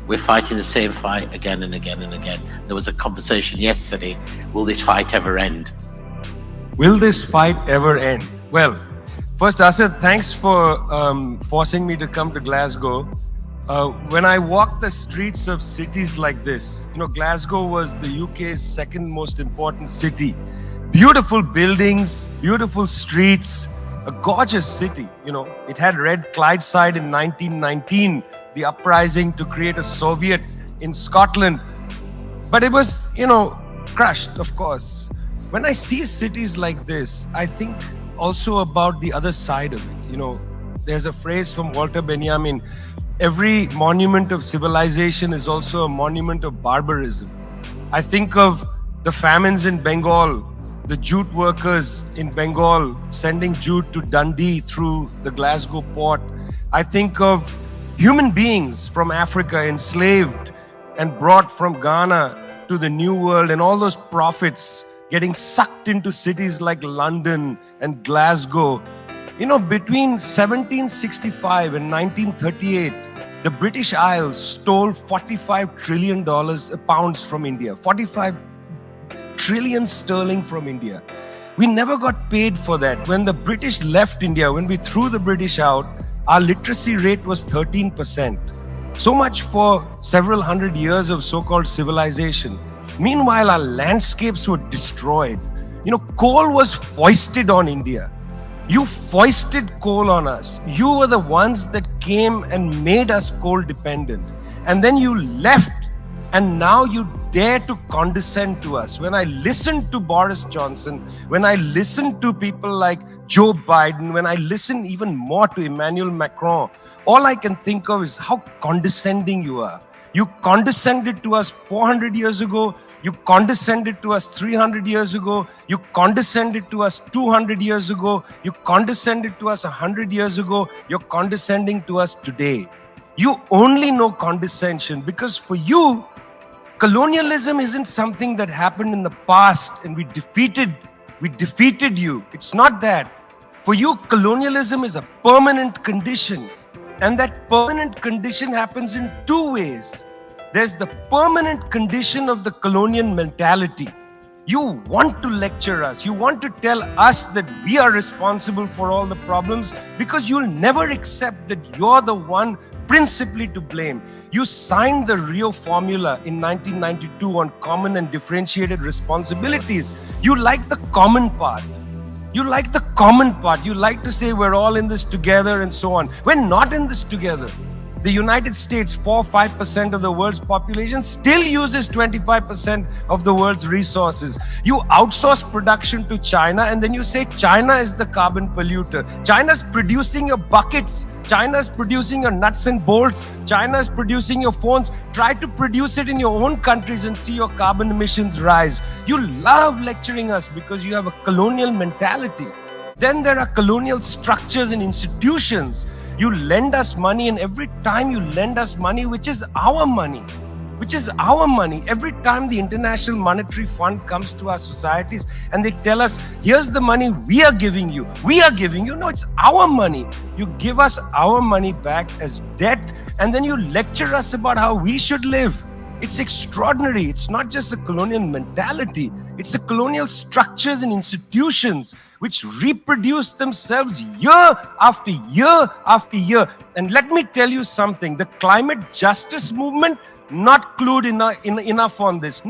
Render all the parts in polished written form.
we're fighting the same fight again and again and again. There was a conversation yesterday, will this fight ever end? Will this fight ever end? Well, first, Asad, thanks for forcing me to come to Glasgow. When I walk the streets of cities like this, Glasgow was the UK's second most important city. Beautiful buildings, beautiful streets, a gorgeous city. It had Red Clydeside in 1919, the uprising to create a Soviet in Scotland. But it was, crushed, of course. When I see cities like this, I think also about the other side of it. There's a phrase from Walter Benjamin, every monument of civilization is also a monument of barbarism. I think of the famines in Bengal, the jute workers in Bengal sending jute to Dundee through the Glasgow port. I think of human beings from Africa enslaved and brought from Ghana to the New World, and all those prophets getting sucked into cities like London and Glasgow. Between 1765 and 1938, the British Isles stole $45 trillion pounds from India, 45 trillion sterling from India. We never got paid for that. When the British left India, when we threw the British out, our literacy rate was 13%. So much for several hundred years of so-called civilization. Meanwhile, our landscapes were destroyed. Coal was foisted on India. You foisted coal on us. You were the ones that came and made us coal dependent. And then you left, and now you dare to condescend to us. When I listen to Boris Johnson, when I listen to people like Joe Biden, when I listen even more to Emmanuel Macron, all I can think of is how condescending you are. You condescended to us 400 years ago. You condescended to us 300 years ago. You condescended to us 200 years ago. You condescended to us 100 years ago. You're condescending to us today. You only know condescension because for you, colonialism isn't something that happened in the past and we defeated you. It's not that. For you, colonialism is a permanent condition. And that permanent condition happens in two ways. There's the permanent condition of the colonial mentality. You want to lecture us. You want to tell us that we are responsible for all the problems because you'll never accept that you're the one principally to blame. You signed the Rio Formula in 1992 on common and differentiated responsibilities. You like the common part. You like the common part. You like to say we're all in this together and so on. We're not in this together. The United States, 4-5% of the world's population, still uses 25% of the world's resources. You outsource production to China and then you say China is the carbon polluter. China's producing your buckets. China's producing your nuts and bolts. China's producing your phones. Try to produce it in your own countries and see your carbon emissions rise. You love lecturing us because you have a colonial mentality. Then there are colonial structures and institutions. You lend us money, and every time you lend us money, which is our money, every time the International Monetary Fund comes to our societies and they tell us, here's the money we are giving you. No, it's our money. You give us our money back as debt, and then you lecture us about how we should live. It's extraordinary. It's not just a colonial mentality. It's a colonial structures and institutions which reproduce themselves year after year after year. And let me tell you something. The climate justice movement, not clued enough on this.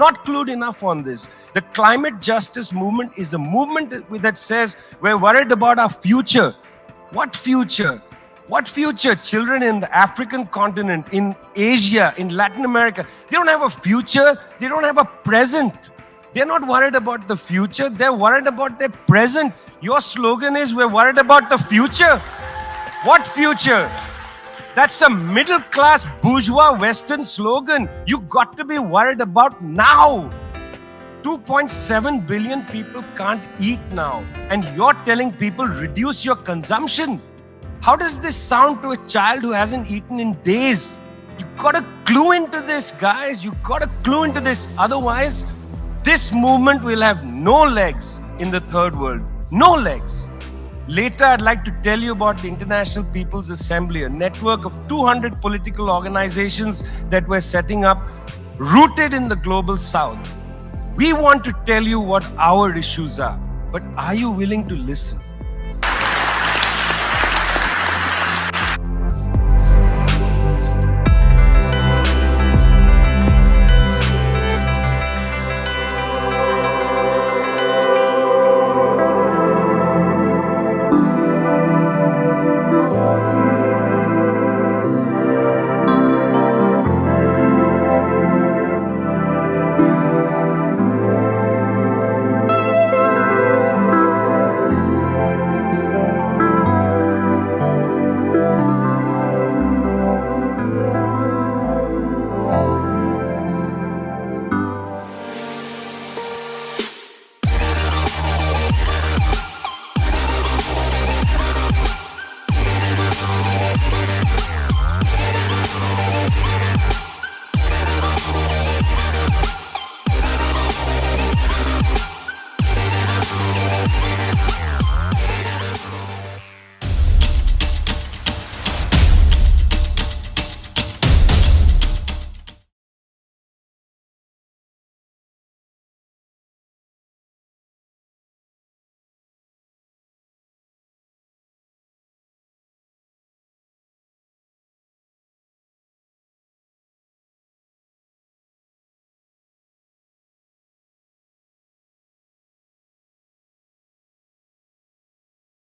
The climate justice movement is a movement that says we're worried about our future. What future? What future? Children in the African continent, in Asia, in Latin America, they don't have a future. They don't have a present. They're not worried about the future. They're worried about their present. Your slogan is, we're worried about the future. What future? That's a middle-class bourgeois Western slogan. You got to be worried about now. 2.7 billion people can't eat now. And you're telling people, reduce your consumption. How does this sound to a child who hasn't eaten in days? You gotta clue into this, guys. You gotta clue into this. Otherwise, this movement will have no legs in the third world. No legs. Later, I'd like to tell you about the International People's Assembly, a network of 200 political organizations that we're setting up, rooted in the global south. We want to tell you what our issues are, but are you willing to listen?